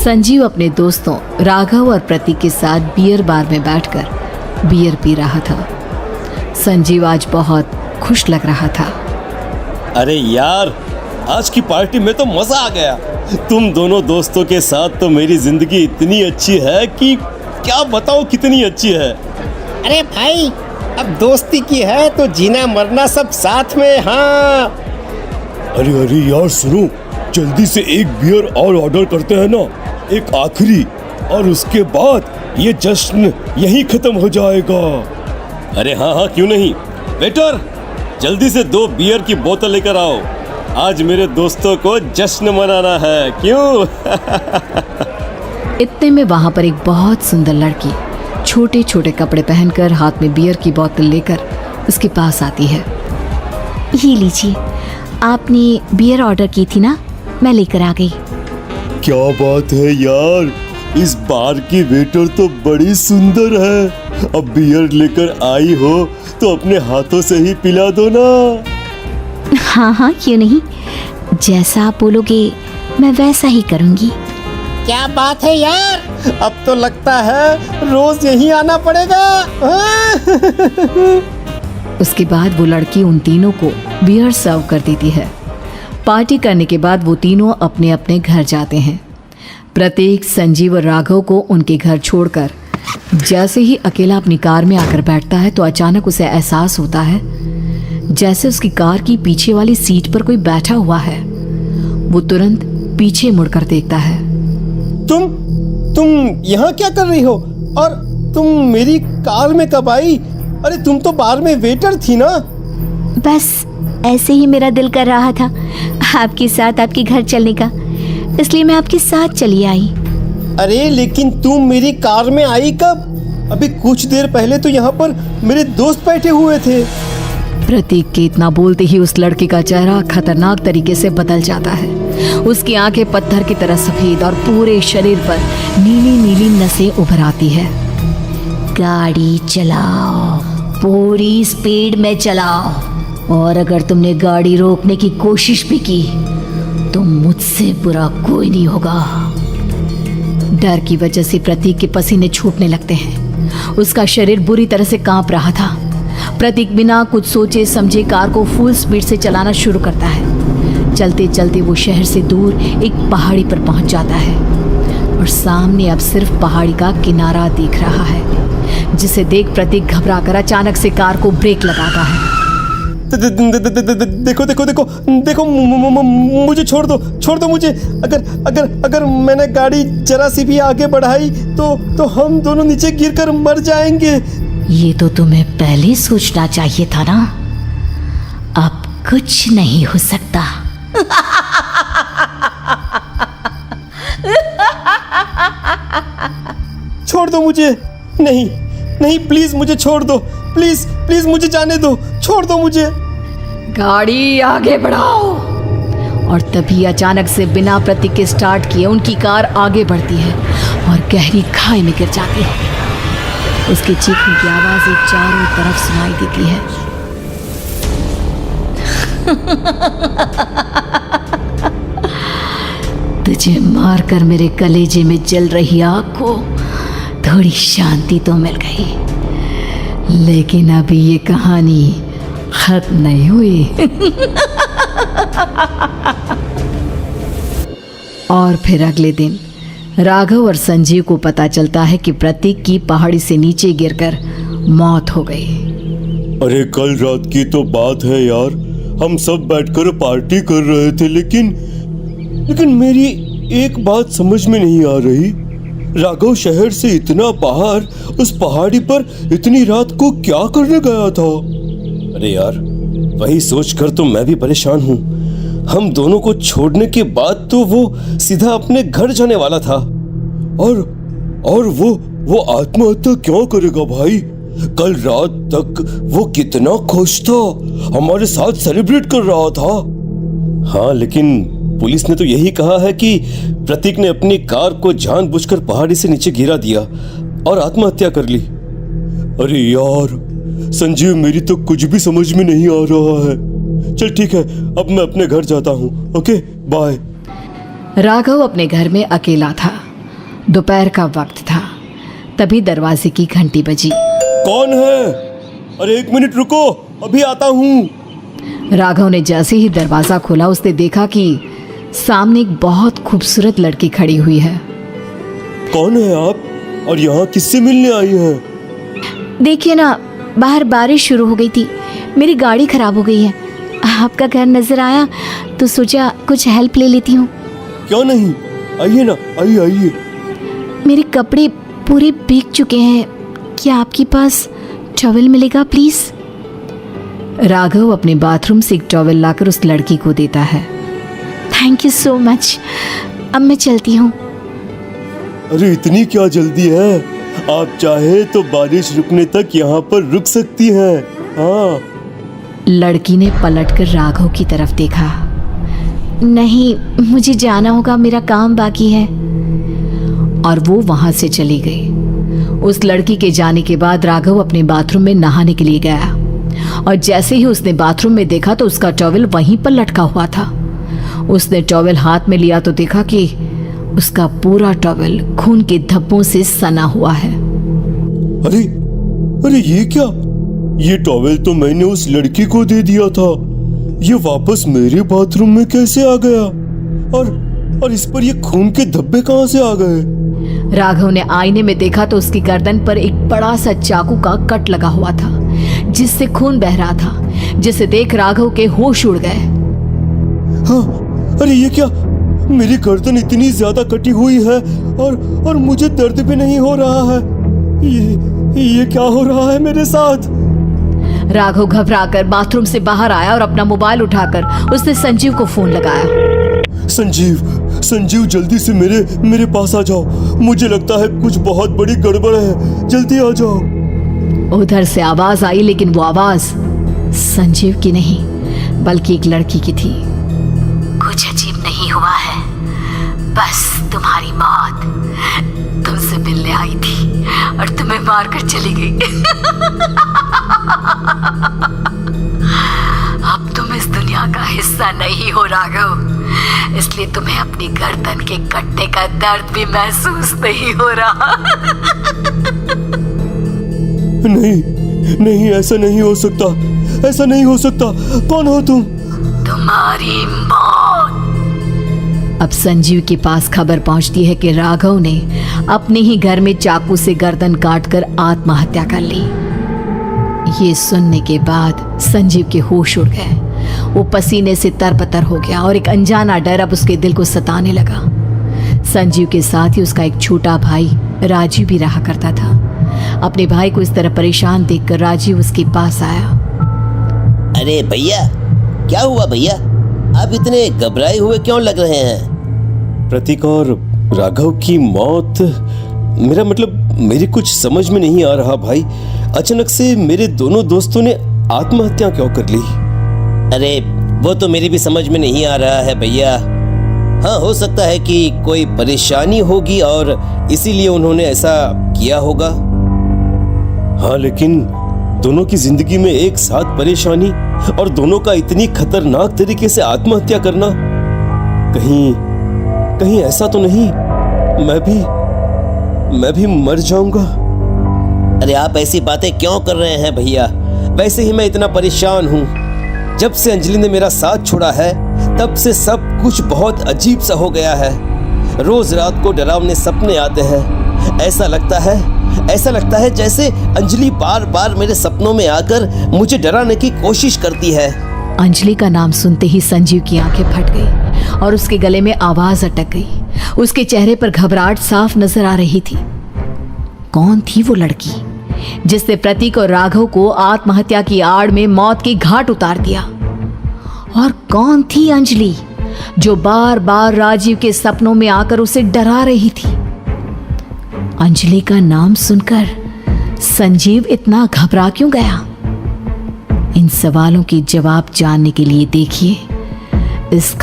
संजीव अपने दोस्तों राघव और प्रतीक के साथ बियर बार में बैठकर बियर पी रहा था। संजीव आज बहुत खुश लग रहा था। अरे यार, आज की पार्टी में तो मजा आ गया। तुम दोनों दोस्तों के साथ तो मेरी जिंदगी इतनी अच्छी है कि क्या बताऊं कितनी अच्छी है। अरे भाई, अब दोस्ती की है तो जीना मरना सब साथ में। हाँ अरे यार सुनो, जल्दी से एक बियर और ऑर्डर करते हैं ना, एक आखिरी, और उसके बाद ये जश्न यहीं खत्म हो जाएगा। अरे हाँ, क्यों नहीं। वेटर, जल्दी से 2 बियर की बोतल लेकर आओ। आज मेरे दोस्तों को जश्न मनाना है, क्यों? इतने में वहां पर एक बहुत सुंदर लड़की छोटे छोटे कपड़े पहनकर हाथ में बियर की बोतल लेकर उसके पास आती है। ये लीजिए, आपने बियर ऑर्डर की थी ना, मैं लेकर आ गई। क्या बात है यार, इस बार की वेटर तो बड़ी सुंदर है। अब बियर लेकर आई हो तो अपने हाथों से ही पिला दो ना। हाँ, क्यों नहीं, जैसा आप बोलोगे मैं वैसा ही करूँगी। क्या बात है यार, अब तो लगता है रोज यहीं आना पड़ेगा। उसके बाद वो लड़की उन तीनों को बियर सर्व कर देती है। पार्टी करने के बाद वो तीनों अपने अपने घर जाते हैं। प्रतीक, संजीव और राघव को उनके घर छोड़कर जैसे ही अकेला अपनी कार में आकर बैठता है तो अचानक उसे एहसास होता है जैसे उसकी कार की पीछे वाली सीट पर कोई बैठा हुआ है। वो तुरंत पीछे मुड़कर देखता है। तुम यहाँ क्या कर रही हो? और तुम मेरी कार में कब आई? अरे तुम तो बार में वेटर थी ना। बस ऐसे ही मेरा दिल कर रहा था आपके साथ आपके घर चलने का, इसलिए मैं आपके साथ चली आई। अरे लेकिन तुम मेरी कार में आई कब? अभी कुछ देर पहले तो यहाँ पर मेरे दोस्त बैठे हुए थे। प्रतीक के इतना बोलते ही उस लड़के का चेहरा खतरनाक तरीके से बदल जाता है। उसकी आंखें पत्थर की तरह सफेद और पूरे शरीर पर नीली नीली नसें उभर आती है। गाड़ी चलाओ, पूरी स्पीड में चलाओ, और अगर तुमने गाड़ी रोकने की कोशिश भी की तो मुझसे बुरा कोई नहीं होगा। डर की वजह से प्रतीक के पसीने छूटने लगते हैं। उसका शरीर बुरी तरह से कांप रहा था। प्रतीक बिना कुछ सोचे समझे कार को फुल स्पीड से चलाना शुरू करता है। चलते चलते वो शहर से दूर एक पहाड़ी पर पहुंच जाता है और सामने अब सिर्फ पहाड़ी का किनारा दिख रहा है, जिसे देख प्रतीक घबराकर अचानक से कार को ब्रेक लगाता है। देखो, मुझे छोड़ दो मुझे। अगर मैंने गाड़ी जरा सी भी आगे बढ़ाई तो हम दोनों नीचे गिरकर मर जाएंगे। ये तो तुम्हें पहले सोचना चाहिए था ना। अब कुछ नहीं हो सकता। छोड़ दो मुझे। नहीं, प्लीज मुझे छोड़ दो। प्लीज मुझे जाने दो। छोड़ दो मुझे। गाड़ी आगे बढ़ाओ। और तभी अचानक से बिना प्रतीक के स्टार्ट किए उनकी कार आगे बढ़ती है और गहरी खाई में गिर जाती है। उसके चीखने की आवाज एक चारों तरफ सुनाई देती है। तुझे मारकर मेरे कलेजे में जल रही आग को थोड़ी शांति तो मिल गई, लेकिन अभी ये कहानी खत्म नहीं हुई। और फिर अगले दिन राघव और संजीव को पता चलता है कि प्रतीक की पहाड़ी से नीचे गिरकर मौत हो गई। अरे कल रात की तो बात है यार, हम सब बैठकर पार्टी कर रहे थे, लेकिन मेरी एक बात समझ में नहीं आ रही। राघव शहर से इतना बाहर उस पहाड़ी पर इतनी रात को क्या करने गया था? अरे यार, वही सोचकर तो मैं भी परेशान हूँ। हम दोनों को छोड़ने के बाद तो वो सीधा अपने घर जाने वाला था, और वो आत्महत्या क्यों करेगा भाई? कल रात तक वो कितना खुश था, हमारे साथ सेलिब्रेट कर रहा था। हाँ, लेकिन पुलिस ने तो यही कहा है कि प्रतीक ने अपनी कार को जानबूझकर पहाड़ी से नीचे गिरा दिया और आत्महत्या कर ली। अरे यार संजीव, मेरी तो कुछ भी समझ में नहीं आ रहा है। चल ठीक है, अब मैं अपने घर जाता हूँ। Okay, bye. राघव अपने घर में अकेला था। दोपहर का वक्त था। तभी दरवाजे की घंटी बजी। कौन है? अरे 1 मिनट रुको, अभी आता हूँ। राघव ने जैसे ही दरवाजा खोला उसने देखा कि सामने एक बहुत खूबसूरत लड़की खड़ी हुई है। कौन है आप और यहाँ किससे मिलने आई है? देखिए ना, बाहर बारिश शुरू हो गई थी, मेरी गाड़ी खराब हो गई है। आपका घर नजर आया तो सोचा कुछ हेल्प ले लेती हूँ। क्यों नहीं, आइए ना, आइए आइए। मेरे कपड़े पूरे भीग चुके हैं, क्या आपके पास टॉवल मिलेगा प्लीज? राघव अपने बाथरूम से एक टॉवल लाकर उस लड़की को देता है। थैंक यू सो मच, अब मैं चलती हूँ। अरे इतनी क्या जल्दी है? आप चाहे तो बारिश रुकने तक यहाँ पर रुक सकती हैं। हाँ। लड़की ने पलटकर राघव की तरफ देखा। नहीं, मुझे जाना होगा, मेरा काम बाकी है। और वो वहां से चली गई। उस लड़की के जाने के बाद राघव अपने बाथरूम में नहाने के लिए गया और जैसे ही उसने बाथरूम में देखा तो उसका टॉवल वहीं पर लटका हुआ था। उसने टॉवल हाथ में लिया तो देखा कि उसका पूरा टॉवल खून के धब्बों से सना हुआ है। अरे अरे ये क्या? ये टॉवल तो मैंने उस लड़की को दे दिया था। ये वापस मेरे बाथरूम में कैसे आ गया? और इस पर ये खून के धब्बे कहां से आ गए? राघव ने आईने में देखा तो उसकी गर्दन पर एक बड़ा सा चाकू का कट लगा हुआ था जिससे खून बह रहा था, जिसे देख राघव के होश उड़ गए। हाँ, अरे ये क्या? मेरी गर्दन इतनी ज्यादा कटी हुई है और मुझे दर्द भी नहीं हो रहा है। ये क्या हो रहा है मेरे साथ? राघव घबराकर बाथरूम से बाहर आया और अपना मोबाइल उठाकर उसने संजीव को फोन लगाया। संजीव जल्दी से मेरे पास आ जाओ। मुझे लगता है कुछ बहुत बड़ी गड़बड़ है, जल्दी आ जाओ। उधर से आवाज आई, लेकिन वो आवाज संजीव की नहीं बल्कि एक लड़की की थी। कुछ अजीब नहीं हुआ है, बस तुम्हारी मौत तुमसे मिलने आई थी और तुम्हें मारकर चली गई। अब तुम इस दुनिया का हिस्सा नहीं हो राघव, इसलिए तुम्हें अपनी गर्दन के कटने का दर्द भी महसूस नहीं हो रहा। नहीं, ऐसा नहीं हो सकता, ऐसा नहीं हो सकता। कौन हो तुम? तुम्हारी मौत। अब संजीव के पास खबर पहुंचती है कि राघव ने अपने ही घर में चाकू से गर्दन काटकर आत्महत्या कर ली। ये सुनने के बाद संजीव के होश उड़ गए। वो पसीने से तरबतर हो गया और एक अनजाना डर अब उसके दिल को सताने लगा। संजीव के साथ ही उसका एक छोटा भाई राजीव भी रहा करता था। अपने भाई को इस तरह परेशान देखकर राजीव उसके पास आया। अरे भैया, क्या हुआ भैया? आप इतने घबराए हुए क्यों लग रहे हैं? प्रतीक और राघव की मौत, मेरा मतलब मेरी कुछ समझ में नहीं आ रहा भाई। अचानक से मेरे दोनों दोस्तों ने आत्महत्या क्यों कर ली? अरे वो तो मेरी भी समझ में नहीं आ रहा है भैया। हाँ, हो सकता है कि कोई परेशानी होगी और इसीलिए उन्होंने ऐसा किया होगा। हाँ, लेकिन दोनों की जिंदगी में एक साथ परेशानी और दोनों का इतनी खतरनाक तरीके से आत्महत्या करना, कहीं ऐसा तो नहीं मैं भी मर जाऊंगा? अरे आप ऐसी बातें क्यों कर रहे हैं भैया? वैसे ही मैं इतना परेशान हूँ। जब से अंजलि ने मेरा साथ छोड़ा है तब से सब कुछ बहुत अजीब सा हो गया है। रोज रात को डरावने सपने आते हैं। ऐसा लगता है जैसे अंजलि बार बार मेरे सपनों में आकर मुझे डराने की कोशिश करती है। अंजलि का नाम सुनते ही संजीव की आंखें फट गई और उसके गले में आवाज अटक गई। उसके चेहरे पर घबराहट साफ नजर आ रही थी। कौन थी वो लड़की जिसने प्रतीक और राघव को आत्महत्या की आड़ में मौत के घाट उतार दिया? और कौन थी अंजलि जो बार बार राजीव के सपनों में आकर उसे डरा रही थी? अंजलि का नाम सुनकर संजीव इतना घबरा क्यों गया? इन सवालों के जवाब जानने के लिए देखिए इस